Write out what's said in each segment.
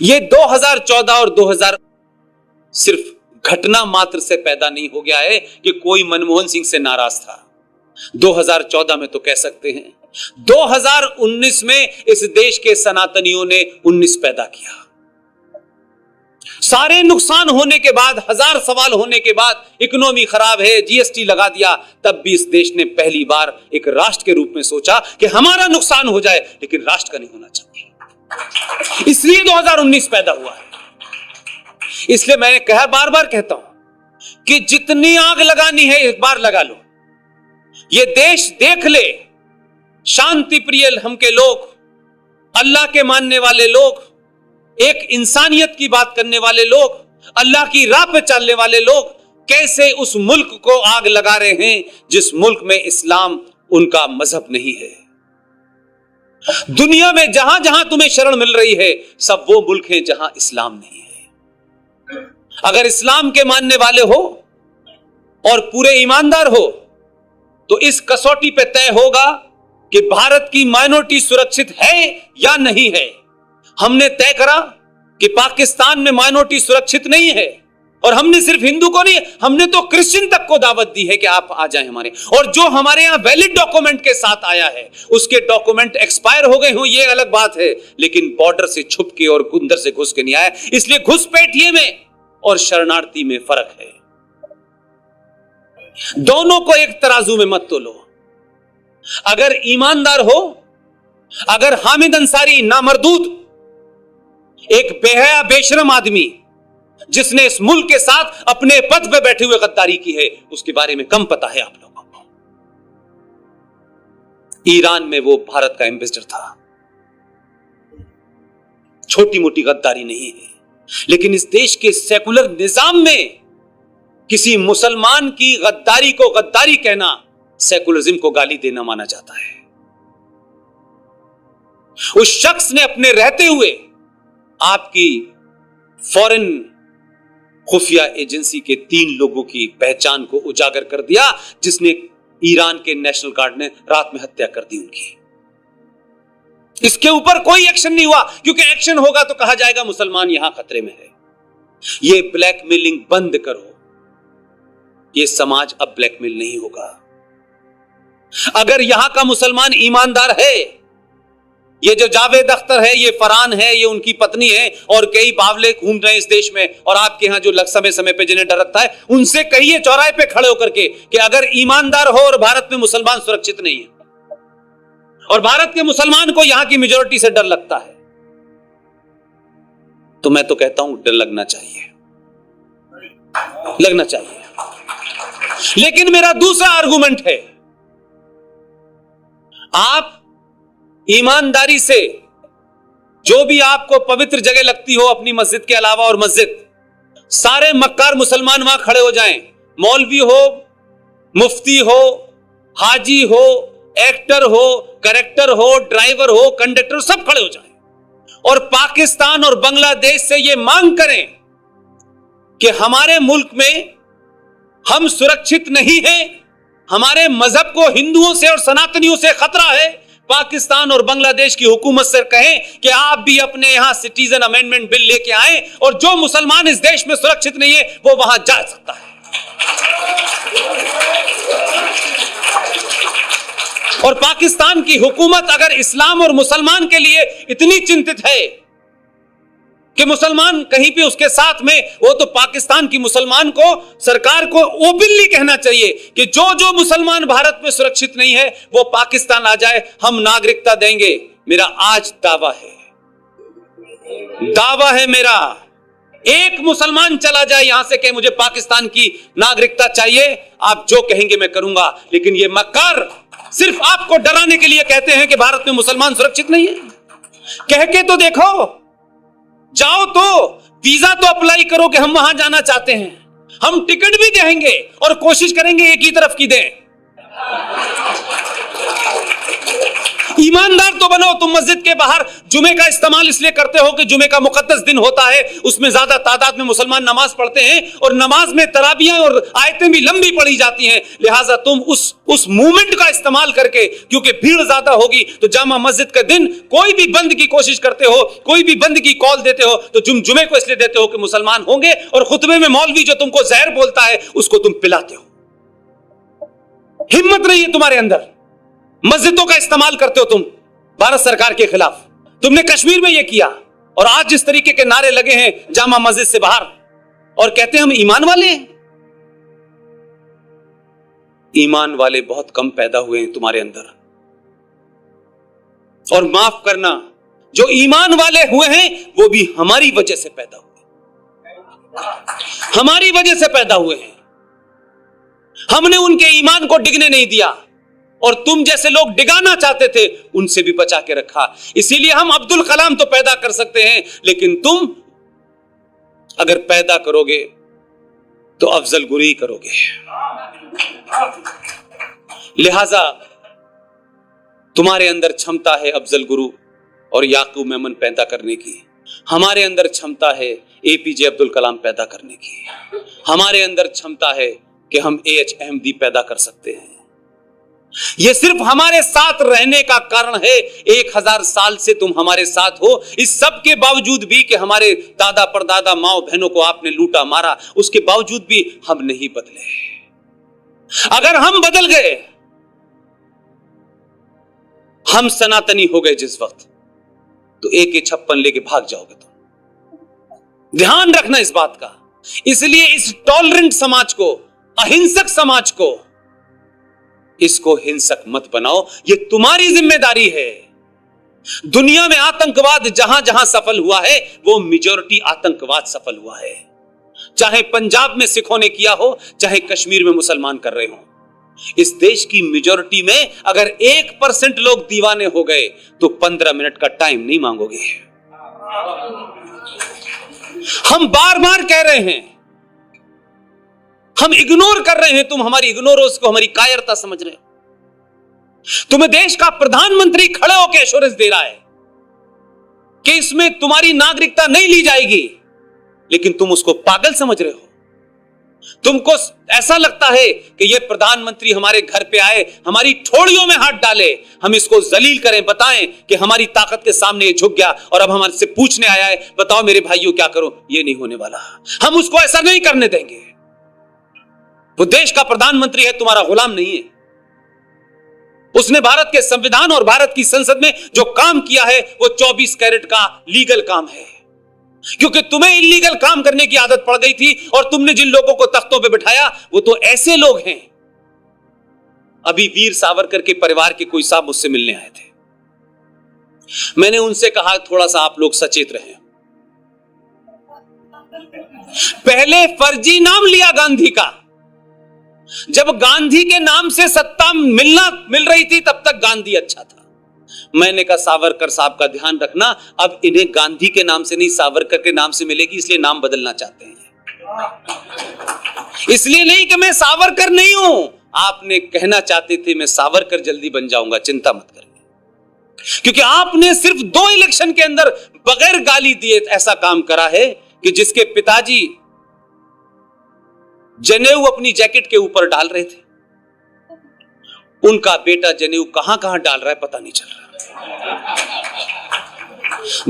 ये 2014 और 2000 सिर्फ घटना मात्र से पैदा नहीं हो गया है कि कोई मनमोहन सिंह से नाराज था। 2014 में तो कह सकते हैं, 2019 में इस देश के सनातनियों ने 19 पैदा किया। सारे नुकसान होने के बाद, हजार सवाल होने के बाद, इकोनॉमी खराब है, जीएसटी लगा दिया, तब भी इस देश ने पहली बार एक राष्ट्र के रूप में सोचा कि हमारा नुकसान हो जाए लेकिन राष्ट्र का नहीं होना चाहिए। इसलिए 2019 पैदा हुआ है। इसलिए मैं बार बार कहता हूं कि जितनी आग लगानी है एक बार लगा लो। ये देश देख ले, शांति प्रिय हम के लोग, अल्लाह के मानने वाले लोग, एक इंसानियत की बात करने वाले लोग, अल्लाह की राह पे चलने वाले लोग कैसे उस मुल्क को आग लगा रहे हैं जिस मुल्क में इस्लाम उनका मजहब नहीं है। दुनिया में जहां जहां तुम्हें शरण मिल रही है सब वो मुल्क हैं जहां इस्लाम नहीं है। अगर इस्लाम के मानने वाले हो और पूरे ईमानदार हो तो इस कसौटी पे तय होगा कि भारत की माइनॉरिटी सुरक्षित है या नहीं है। हमने तय करा कि पाकिस्तान में माइनॉरिटी सुरक्षित नहीं है, और हमने सिर्फ हिंदू को नहीं, हमने तो क्रिश्चियन तक को दावत दी है कि आप आ जाएं हमारे। और जो हमारे यहां वैलिड डॉक्यूमेंट के साथ आया है उसके डॉक्यूमेंट एक्सपायर हो गए हो ये अलग बात है, लेकिन बॉर्डर से छुप के और अंदर से घुस के नहीं आया। इसलिए घुसपैठिए में और शरणार्थी में फर्क है। दोनों को एक तराजू में मत तोलो। अगर ईमानदार हो, अगर हामिद अंसारी नामर्दूद, एक बेहया बेशरम आदमी जिसने इस मुल्क के साथ अपने पद पे बैठे हुए गद्दारी की है, उसके बारे में कम पता है आप लोगों को। ईरान में वो भारत का एम्बेसडर था। छोटी मोटी गद्दारी नहीं है, लेकिन इस देश के सेकुलर निजाम में किसी मुसलमान की गद्दारी को गद्दारी कहना सेकुलरिज्म को गाली देना माना जाता है। उस शख्स ने अपने रहते हुए आपकी फॉरेन खुफिया एजेंसी के 3 लोगों की पहचान को उजागर कर दिया, जिसने ईरान के नेशनल गार्ड ने रात में हत्या कर दी उनकी। इसके ऊपर कोई एक्शन नहीं हुआ, क्योंकि एक्शन होगा तो कहा जाएगा मुसलमान यहां खतरे में है। यह ब्लैकमेलिंग बंद करो। यह समाज अब ब्लैकमेल नहीं होगा। अगर यहां का मुसलमान ईमानदार है, ये जो जावेद अख्तर है, ये फरहान है, ये उनकी पत्नी है, और कई बावले घूम रहे हैं इस देश में, और आपके यहां जो समय समय पे जिन्हें डर रखता है, उनसे कहिए चौराहे पे खड़े होकर के कि अगर ईमानदार हो और भारत में मुसलमान सुरक्षित नहीं है, और भारत के मुसलमान को यहां की मेजॉरिटी से डर लगता है, तो मैं तो कहता हूं डर लगना चाहिए, लगना चाहिए। लेकिन मेरा दूसरा आर्गुमेंट है, आप ईमानदारी से जो भी आपको पवित्र जगह लगती हो अपनी मस्जिद के अलावा, और मस्जिद, सारे मक्कार मुसलमान वहां खड़े हो जाएं, मौलवी हो, मुफ्ती हो, हाजी हो, एक्टर हो, करेक्टर हो, ड्राइवर हो, कंडक्टर, सब खड़े हो जाएं और पाकिस्तान और बांग्लादेश से ये मांग करें कि हमारे मुल्क में हम सुरक्षित नहीं हैं, हमारे मजहब को हिंदुओं से और सनातनियों से खतरा है। पाकिस्तान और बांग्लादेश की हुकूमत से कहें कि आप भी अपने यहां सिटीजन अमेंडमेंट बिल लेके आए, और जो मुसलमान इस देश में सुरक्षित नहीं है वो वहां जा सकता है। और पाकिस्तान की हुकूमत अगर इस्लाम और मुसलमान के लिए इतनी चिंतित है कि मुसलमान कहीं पे उसके साथ में, वो तो पाकिस्तान की मुसलमान को, सरकार को ओपनली कहना चाहिए कि जो जो मुसलमान भारत में सुरक्षित नहीं है वो पाकिस्तान आ जाए, हम नागरिकता देंगे। मेरा आज दावा है मेरा, एक मुसलमान चला जाए यहां से कि मुझे पाकिस्तान की नागरिकता चाहिए, आप जो कहेंगे मैं करूंगा। लेकिन ये मक्कार सिर्फ आपको डराने के लिए कहते हैं कि भारत में मुसलमान सुरक्षित नहीं है। कह के तो देखो, जाओ तो वीजा तो अप्लाई करो कि हम वहां जाना चाहते हैं, हम टिकट भी देंगे और कोशिश करेंगे एक ही तरफ की दें। ईमानदार तो बनो। तुम मस्जिद के बाहर जुमे का इस्तेमाल इसलिए करते हो कि जुमे का मुकद्दस दिन होता है, उसमें ज्यादा तादाद में मुसलमान नमाज पढ़ते हैं और नमाज में तराबियां और आयतें भी लंबी पढ़ी जाती हैं, लिहाजा तुम उस मूवमेंट का इस्तेमाल करके, क्योंकि भीड़ ज्यादा होगी तो जामा मस्जिद का दिन कोई भी बंद की कोशिश करते हो, कोई भी बंद की कॉल देते हो तो जुमे को इसलिए देते हो कि मुसलमान होंगे, और खुतबे में मौलवी जो तुमको जहर बोलता है उसको तुम पिलाते हो। हिम्मत नहीं है तुम्हारे अंदर, मस्जिदों का इस्तेमाल करते हो तुम भारत सरकार के खिलाफ। तुमने कश्मीर में यह किया, और आज जिस तरीके के नारे लगे हैं जामा मस्जिद से बाहर, और कहते हैं हम ईमान वाले हैं। ईमान वाले बहुत कम पैदा हुए हैं तुम्हारे अंदर, और माफ करना, जो ईमान वाले हुए हैं वो भी हमारी वजह से पैदा हुए, हमारी वजह से पैदा हुए हैं। हमने उनके ईमान को डिगने नहीं दिया, और तुम जैसे लोग डिगाना चाहते थे उनसे भी बचा के रखा। इसीलिए हम अब्दुल कलाम तो पैदा कर सकते हैं, लेकिन तुम अगर पैदा करोगे तो अफजल गुरी करोगे। लिहाजा तुम्हारे अंदर क्षमता है अफजल गुरु और याकूब मेमन पैदा करने की, हमारे अंदर क्षमता है एपीजे अब्दुल कलाम पैदा करने की, हमारे अंदर क्षमता है कि हम एएच अहमदी पैदा कर सकते हैं। यह सिर्फ हमारे साथ रहने का कारण है। 1000 साल से तुम हमारे साथ हो, इस सब के बावजूद भी कि हमारे दादा परदादा माओ बहनों को आपने लूटा मारा, उसके बावजूद भी हम नहीं बदले। अगर हम बदल गए, हम सनातनी हो गए जिस वक्त, तो AK-56 लेके भाग जाओगे तुम। ध्यान रखना इस बात का। इसलिए इस टॉलरेंट समाज को, अहिंसक समाज को, इसको हिंसक मत बनाओ, यह तुम्हारी जिम्मेदारी है। दुनिया में आतंकवाद जहां जहां सफल हुआ है वो मेजॉरिटी आतंकवाद सफल हुआ है। चाहे पंजाब में सिखों ने किया हो, चाहे कश्मीर में मुसलमान कर रहे हो। इस देश की मेजॉरिटी में अगर 1% लोग दीवाने हो गए तो 15 मिनट का टाइम नहीं मांगोगे। हम बार बार कह रहे हैं, हम इग्नोर कर रहे हैं, तुम हमारी इग्नोरेंस को हमारी कायरता समझ रहे हो। तुम्हें देश का प्रधानमंत्री खड़े होकर एश्योरेंस दे रहा है कि इसमें तुम्हारी नागरिकता नहीं ली जाएगी, लेकिन तुम उसको पागल समझ रहे हो। तुमको ऐसा लगता है कि यह प्रधानमंत्री हमारे घर पे आए, हमारी ठोड़ियों में हाथ डाले, हम इसको जलील करें, बताएं कि हमारी ताकत के सामने ये झुक गया और अब हमारे से पूछने आया है, बताओ मेरे भाइयों क्या करो। ये नहीं होने वाला, हम उसको ऐसा नहीं करने देंगे। वो देश का प्रधानमंत्री है, तुम्हारा गुलाम नहीं है। उसने भारत के संविधान और भारत की संसद में जो काम किया है वो 24 कैरेट का लीगल काम है, क्योंकि तुम्हें इलीगल काम करने की आदत पड़ गई थी और तुमने जिन लोगों को तख्तों पे बिठाया वो तो ऐसे लोग हैं। अभी वीर सावरकर के परिवार के कोई साहब मुझसे मिलने आए थे, मैंने उनसे कहा थोड़ा सा आप लोग सचेत रहें। पहले फर्जी नाम लिया गांधी का, जब गांधी के नाम से सत्ता मिल रही थी तब तक गांधी अच्छा था। मैंने कहा सावरकर साहब का ध्यान रखना, अब इन्हें गांधी के नाम से नहीं सावरकर के नाम से मिलेगी, इसलिए नाम बदलना चाहते हैं। इसलिए नहीं कि मैं सावरकर नहीं हूं, आपने कहना चाहते थे मैं सावरकर जल्दी बन जाऊंगा, चिंता मत करिए। क्योंकि आपने सिर्फ 2 इलेक्शन के अंदर बगैर गाली दिए ऐसा काम करा है कि जिसके पिताजी जनेऊ अपनी जैकेट के ऊपर डाल रहे थे, उनका बेटा जनेऊ कहां कहां डाल रहा है पता नहीं चल रहा।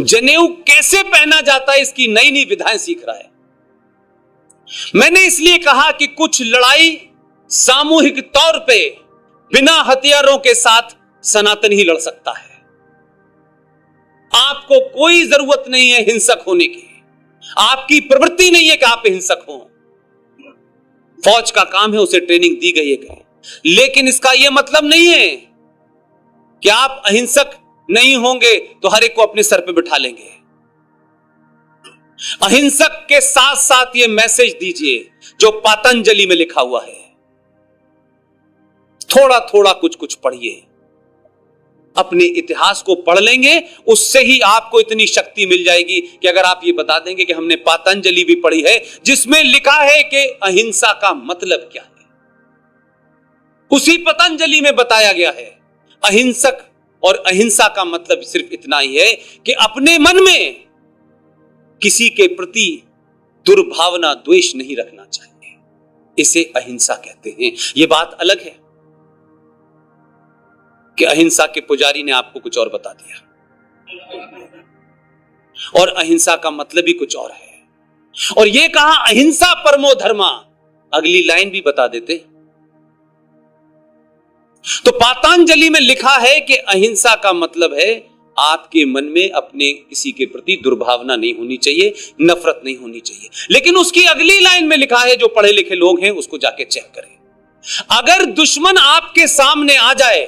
जनेऊ कैसे पहना जाता है इसकी नई नई विधाएं सीख रहा है। मैंने इसलिए कहा कि कुछ लड़ाई सामूहिक तौर पे बिना हथियारों के साथ सनातन ही लड़ सकता है। आपको कोई जरूरत नहीं है हिंसक होने की, आपकी प्रवृत्ति नहीं है कि आप हिंसक हो। फौज का काम है, उसे ट्रेनिंग दी गई है, लेकिन इसका यह मतलब नहीं है कि आप अहिंसक नहीं होंगे तो हर एक को अपने सर पे बिठा लेंगे। अहिंसक के साथ साथ यह मैसेज दीजिए जो पतंजलि में लिखा हुआ है। थोड़ा थोड़ा कुछ कुछ पढ़िए, अपने इतिहास को पढ़ लेंगे, उससे ही आपको इतनी शक्ति मिल जाएगी कि अगर आप ये बता देंगे कि हमने पतंजलि भी पढ़ी है जिसमें लिखा है कि अहिंसा का मतलब क्या है। उसी पतंजलि में बताया गया है अहिंसक और अहिंसा का मतलब सिर्फ इतना ही है कि अपने मन में किसी के प्रति दुर्भावना, द्वेष नहीं रखना चाहिए। इसे अहिंसा कहते हैं। यह बात अलग है कि अहिंसा के पुजारी ने आपको कुछ और बता दिया और अहिंसा का मतलब ही कुछ और है। और यह कहा अहिंसा परमो धर्मा, अगली लाइन भी बता देते। तो पातंजलि में लिखा है कि अहिंसा का मतलब है आपके मन में अपने किसी के प्रति दुर्भावना नहीं होनी चाहिए, नफरत नहीं होनी चाहिए। लेकिन उसकी अगली लाइन में लिखा है, जो पढ़े लिखे लोग हैं उसको जाके चेक करें, अगर दुश्मन आपके सामने आ जाए